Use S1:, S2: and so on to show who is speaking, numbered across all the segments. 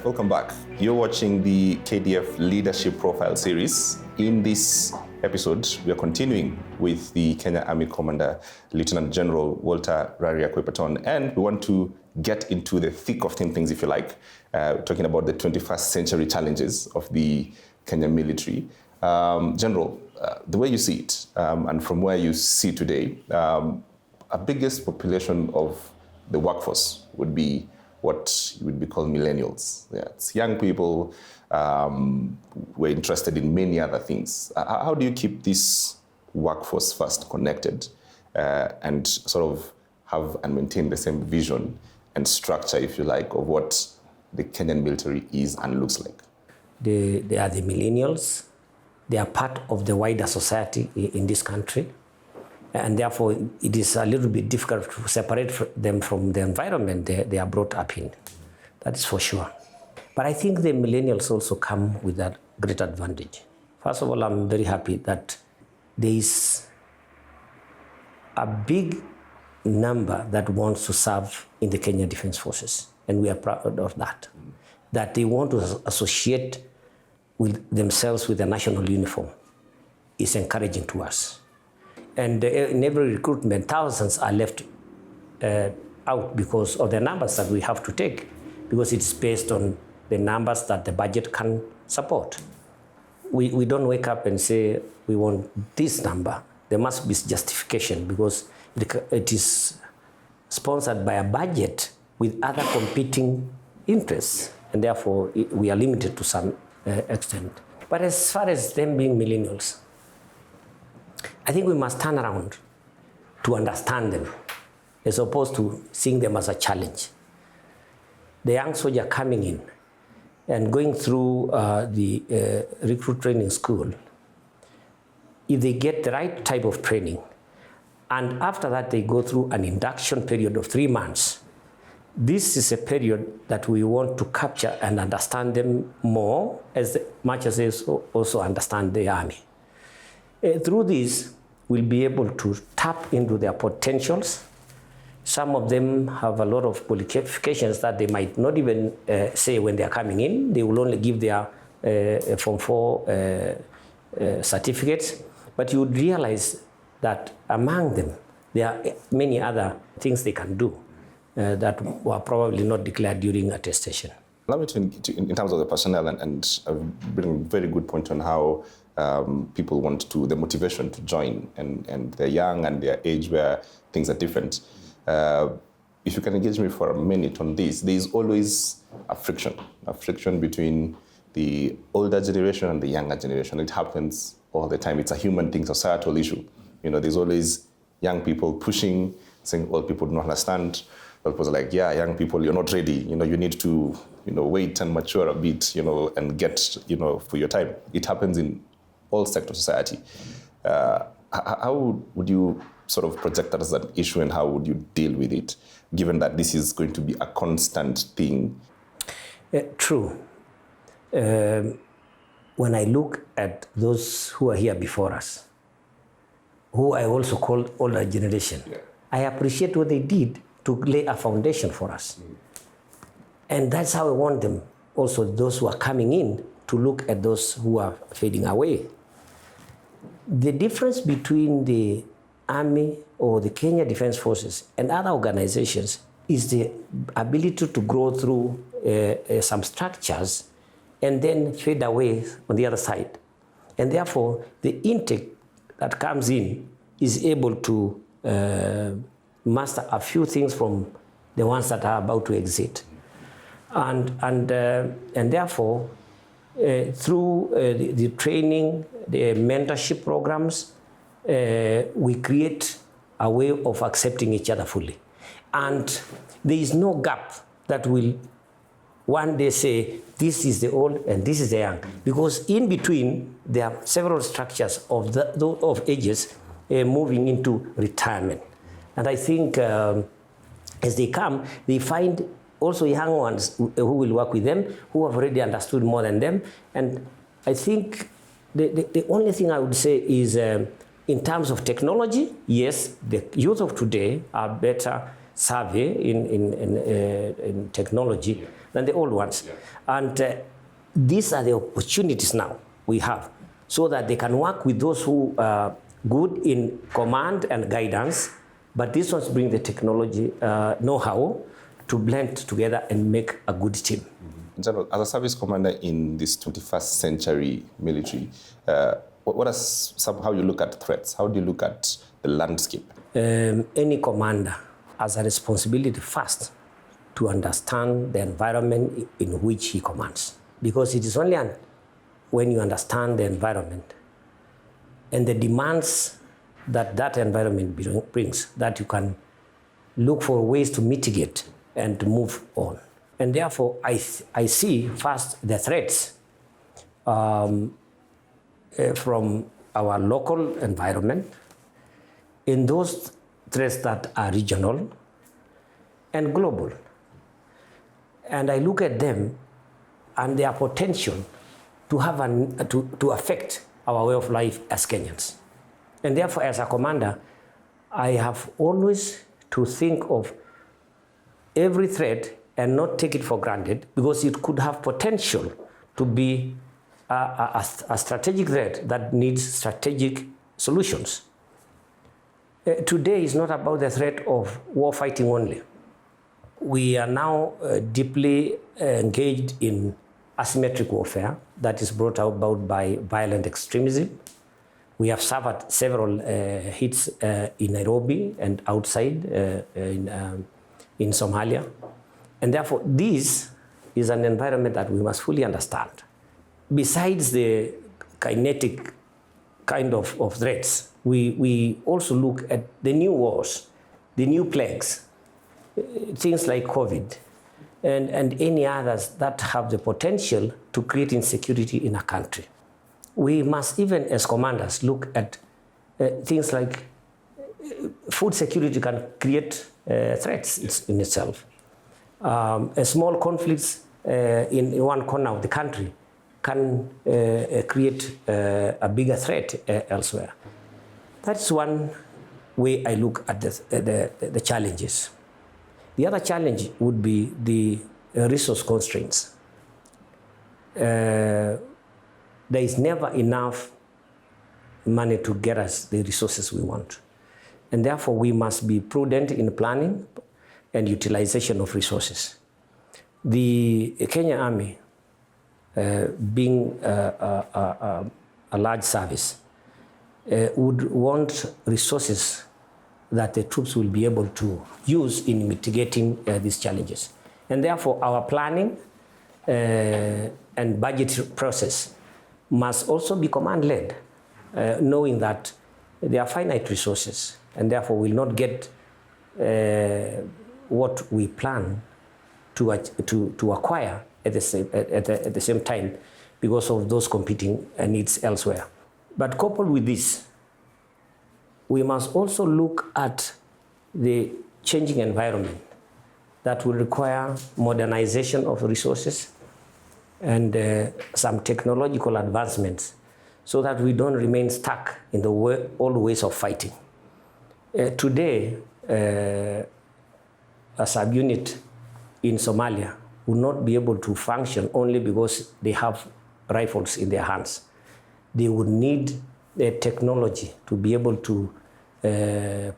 S1: welcome back. You're watching the KDF Leadership Profile Series. In this episode, we are continuing with the Kenya Army Commander, Lieutenant General Walter R Koipaton, and we want to get into the thick of things, if you like, talking about the 21st century challenges of the Kenyan military. General, the way you see it, and from where you see today, a biggest population of the workforce would be what would be called millennials. Yeah, it's young people who are interested in many other things. How do you keep this workforce first connected and sort of have and maintain the same vision and structure, if you like, of what the Kenyan military is and looks like?
S2: They are the millennials. They are part of the wider society in this country. And therefore, it is a little bit difficult to separate them from the environment they are brought up in. That is for sure. But I think the millennials also come with a great advantage. First of all, I'm very happy that there is a big number that wants to serve in the Kenya Defense Forces. And we are proud of that. That they want to associate with themselves with the national uniform is encouraging to us. And in every recruitment, thousands are left out because of the numbers that we have to take, because it's based on the numbers that the budget can support. We don't wake up and say, we want this number. There must be justification because it is sponsored by a budget with other competing interests, and therefore we are limited to some extent. But as far as them being millennials, I think we must turn around to understand them as opposed to seeing them as a challenge. The young soldier coming in and going through the recruit training school, if they get the right type of training, and after that they go through an induction period of 3 months, this is a period that we want to capture and understand them more as much as they also understand the army. Through this, we'll be able to tap into their potentials. Some of them have a lot of qualifications that they might not even say when they are coming in. They will only give their Form 4 certificates. But you would realize that among them, there are many other things they can do that were probably not declared during attestation.
S1: Allow me in terms of the personnel, and bring a very good point on how people want to, the motivation to join, and they're young and their age where things are different. If you can engage me for a minute on this, there is always a friction between the older generation and the younger generation. It happens all the time. It's a human thing, societal issue. You know, there's always young people pushing, saying old people do not understand. Old people are like, yeah, young people, you're not ready. You know, you need to, wait and mature a bit, and get, for your time. It happens in all sectors of society. How would you sort of project that as an issue, and how would you deal with it, given that this is going to be a constant thing?
S2: True. When I look at those who are here before us, who I also call older generation, I appreciate what they did to lay a foundation for us. And that's how I want them, also those who are coming in, to look at those who are fading away. The difference between the Army or the Kenya Defense Forces and other organizations is the ability to grow through some structures and then fade away on the other side. And therefore, the intake that comes in is able to master a few things from the ones that are about to exit. And therefore, through the training, the mentorship programs, we create a way of accepting each other fully. And there is no gap that will one day say, this is the old and this is the young. Because in between, there are several structures of ages moving into retirement. And I think as they come, they find also young ones who will work with them, who have already understood more than them. And I think the only thing I would say is, in terms of technology, yes, the youth of today are better savvy in technology than the old ones.
S1: Yeah.
S2: And these are the opportunities now we have, so that they can work with those who are good in command and guidance, but these ones bring the technology know-how to blend together and make a good team.
S1: General, as a service commander in this 21st century military, what are how you look at threats? How do you look at the landscape?
S2: Any commander has a responsibility first to understand the environment in which he commands. Because it is only when you understand the environment and the demands that that environment brings that you can look for ways to mitigate and to move on. And therefore, I see first the threats from our local environment, in those threats that are regional and global. And I look at them and their potential to have to affect our way of life as Kenyans. And therefore, as a commander, I have always to think of every threat and not take it for granted, because it could have potential to be a strategic threat that needs strategic solutions. Today is not about the threat of war fighting only. We are now deeply engaged in asymmetric warfare that is brought about by violent extremism. We have suffered several hits in Nairobi and outside in Somalia. And therefore, this is an environment that we must fully understand. Besides the kinetic kind of threats, we also look at the new wars, the new plagues, things like COVID, and any others that have the potential to create insecurity in a country. We must, even as commanders, look at things like food security can create threats in itself. A small conflicts in one corner of the country can create a bigger threat elsewhere. That's one way I look at the challenges. The other challenge would be the resource constraints. There is never enough money to get us the resources we want. And therefore, we must be prudent in planning and utilization of resources. The Kenya Army, being a large service, would want resources that the troops will be able to use in mitigating these challenges. And therefore, our planning and budget process must also be command-led, knowing that there are finite resources, and therefore will not get what we plan to acquire at the same time because of those competing needs elsewhere. But coupled with this, we must also look at the changing environment that will require modernization of resources and some technological advancements so that we don't remain stuck in the old ways of fighting. Today, a subunit in Somalia will not be able to function only because they have rifles in their hands. They would need the technology to be able to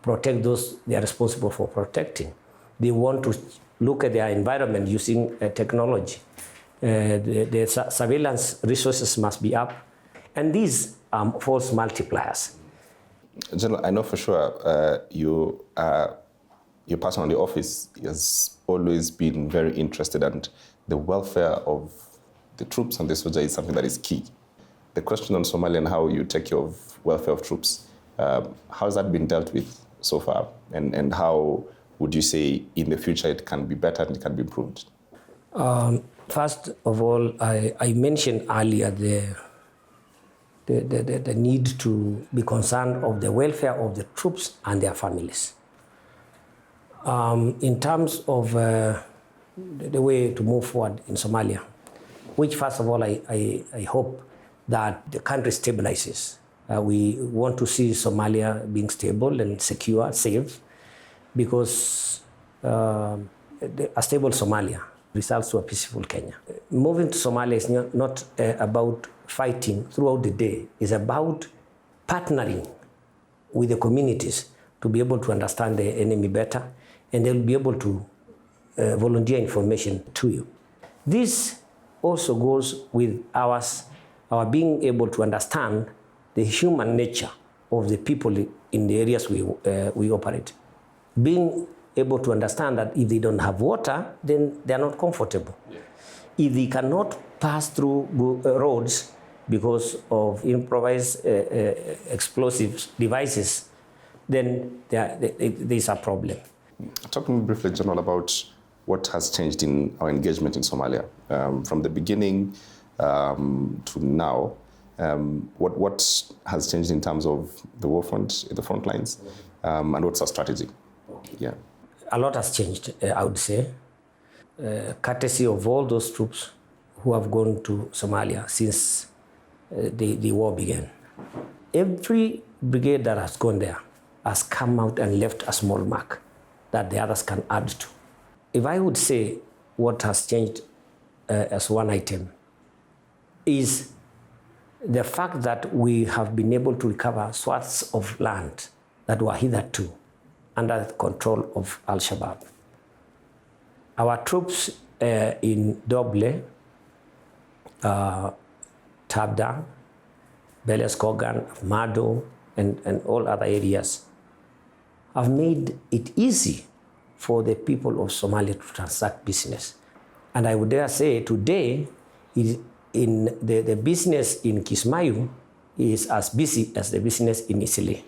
S2: protect those they are responsible for protecting. They want to look at their environment using technology. The surveillance resources must be up, and these are force multipliers.
S1: General, I know for sure your person on the office has always been very interested, and the welfare of the troops and the soldier is something that is key. The question on Somalia and how you take care of welfare of troops, how has that been dealt with so far? And how would you say in the future it can be better and it can be improved?
S2: First of all, I mentioned earlier the need to be concerned of the welfare of the troops and their families. In terms of the way to move forward in Somalia, which first of all I hope that the country stabilizes. We want to see Somalia being stable and secure, safe, because a stable Somalia results to a peaceful Kenya. Moving to Somalia is not about fighting throughout the day. It's about partnering with the communities to be able to understand the enemy better, and they'll be able to volunteer information to you. This also goes with our being able to understand the human nature of the people in the areas we operate. Being able to understand that if they don't have water, then they're not comfortable. Yeah. If they cannot pass through roads because of improvised explosive devices, then there's a problem.
S1: Talk to me briefly, General, about what has changed in our engagement in Somalia from the beginning to now. What has changed in terms of the war front, the front lines, and what's our strategy? Okay. Yeah.
S2: A lot has changed, I would say, courtesy of all those troops who have gone to Somalia since the war began. Every brigade that has gone there has come out and left a small mark that the others can add to. If I would say what has changed as one item is the fact that we have been able to recover swaths of land that were hitherto under the control of Al-Shabaab. Our troops in Doble, Tabda, Belleskogan, Mado, and all other areas have made it easy for the people of Somalia to transact business. And I would dare say today, in the business in Kismayu is as busy as the business in Isili.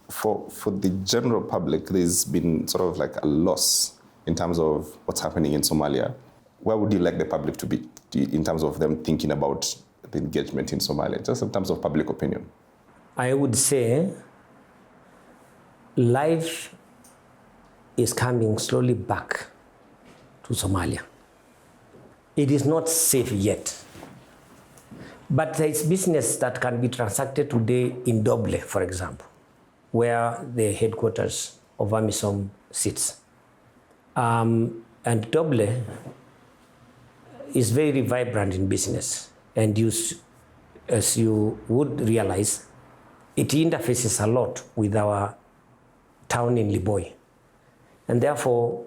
S1: For the general public, there's been sort of like a loss in terms of what's happening in Somalia. Where would you like the public to be in terms of them thinking about the engagement in Somalia, just in terms of public opinion?
S2: I would say life is coming slowly back to Somalia. It is not safe yet. But there is business that can be transacted today in Doble, for example, where the headquarters of AMISOM sits. And Doble is very vibrant in business. And as you would realize, it interfaces a lot with our town in Liboy. And therefore,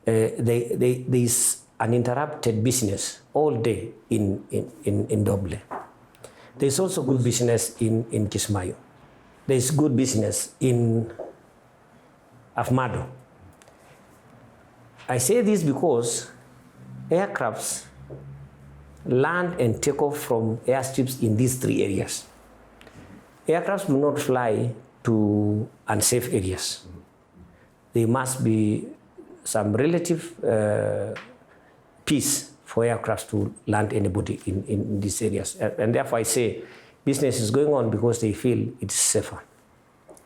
S2: there is uninterrupted business all day in Doble. There's also good business in Kismayo. There's good business in Afmado. I say this because aircrafts land and take off from airstrips in these three areas. Aircrafts do not fly to unsafe areas. There must be some relative peace for aircrafts to land anybody in these areas. And therefore I say business is going on because they feel it's safer.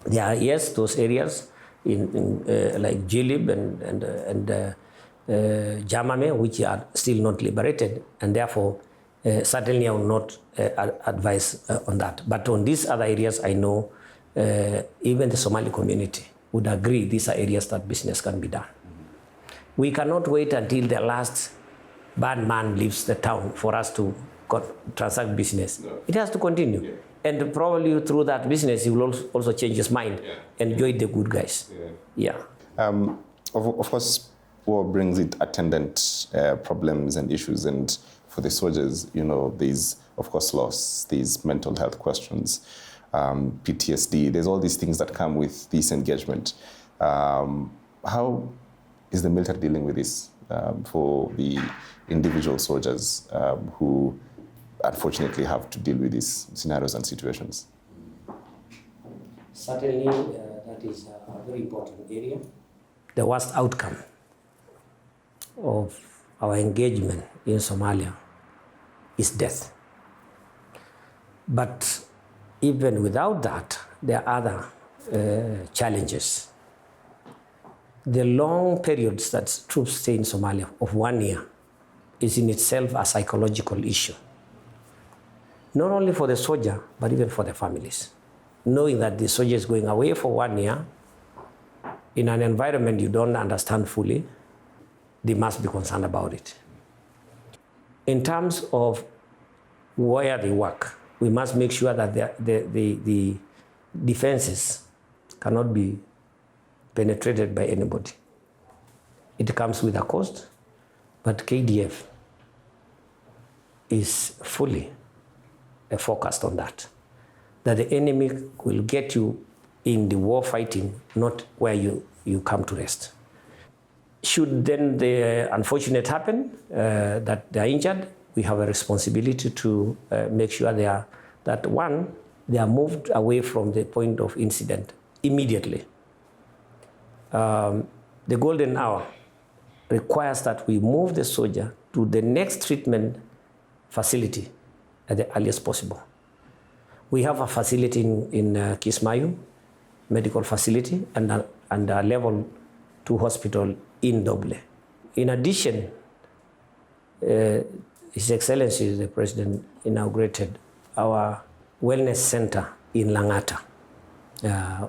S2: There are, yes, those areas in like Jilib and Jamame, which are still not liberated, and therefore certainly I will not advise on that. But on these other areas, I know even the Somali community would agree these are areas that business can be done. We cannot wait until the last bad man leaves the town for us to transact business. No. It has to continue. Yeah. And probably through that business, he will also change his mind and join the good guys. Yeah.
S1: Of course, war brings it attendant problems and issues. And for the soldiers, there's, of course, loss, there's mental health questions, PTSD. There's all these things that come with this engagement. How is the military dealing with this for the individual soldiers who unfortunately have to deal with these scenarios and situations?
S2: Certainly, that is a very important area. The worst outcome of our engagement in Somalia is death. But even without that, there are other challenges. The long periods that troops stay in Somalia of 1 year is in itself a psychological issue. Not only for the soldier, but even for the families. Knowing that the soldier is going away for 1 year in an environment you don't understand fully, they must be concerned about it. In terms of where they work, we must make sure that the defenses cannot be penetrated by anybody. It comes with a cost, but KDF is fully focused on that. That the enemy will get you in the war fighting, not where you come to rest. Should then the unfortunate happen, that they are injured, we have a responsibility to make sure they are moved away from the point of incident immediately. The golden hour requires that we move the soldier to the next treatment facility at the earliest possible. We have a facility in Kismayu, medical facility, and a level 2 hospital in Doble. In addition, His Excellency the President inaugurated our wellness center in Langata,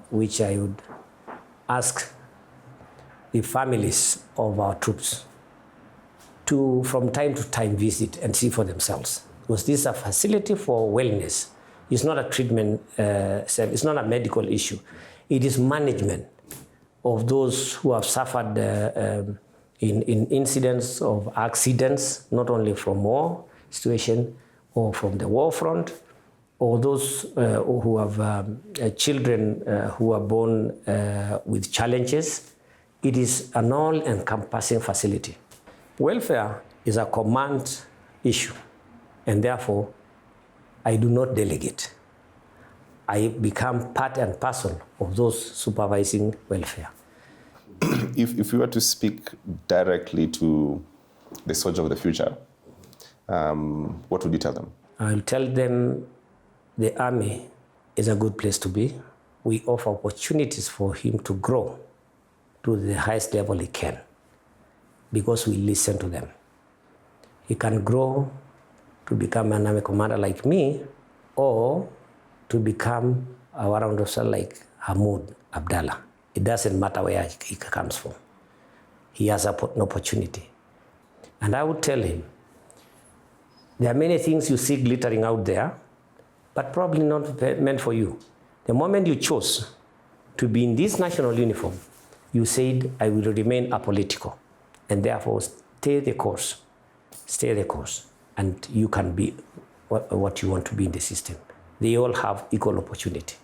S2: which I would ask the families of our troops to, from time to time, visit and see for themselves. Because this is a facility for wellness. It's not a treatment center, it's not a medical issue. It is management of those who have suffered in incidents of accidents, not only from war situation or from the war front, or those who have children who are born with challenges. It is an all-encompassing facility. Welfare is a command issue, and therefore I do not delegate. I become part and parcel of those supervising welfare.
S1: If you were to speak directly to the soldier of the future, what would you tell them?
S2: I'll tell them the army is a good place to be. We offer opportunities for him to grow to the highest level he can because we listen to them. He can grow to become an army commander like me or to become a warrant officer like Hamoud Abdallah. It doesn't matter where he comes from. He has an opportunity. And I would tell him, there are many things you see glittering out there, but probably not meant for you. The moment you chose to be in this national uniform, you said, I will remain apolitical, and therefore stay the course, and you can be what you want to be in the system. They all have equal opportunity.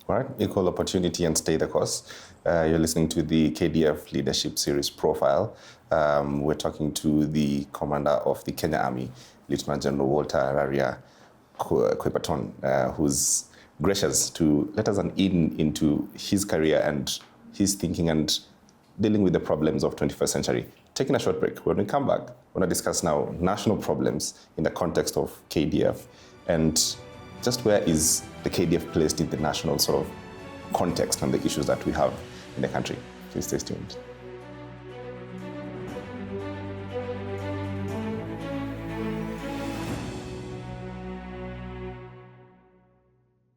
S1: All right, equal opportunity and stay the course. You're listening to the KDF Leadership Series profile. We're talking to the commander of the Kenya Army, Lieutenant General Walter R Koipaton, who's gracious to let us in into his career and his thinking and dealing with the problems of 21st century. Taking a short break. When we come back, we're going to discuss now national problems in the context of KDF and just where is the KDF placed in the national sort of context and the issues that we have in the country. Please stay tuned.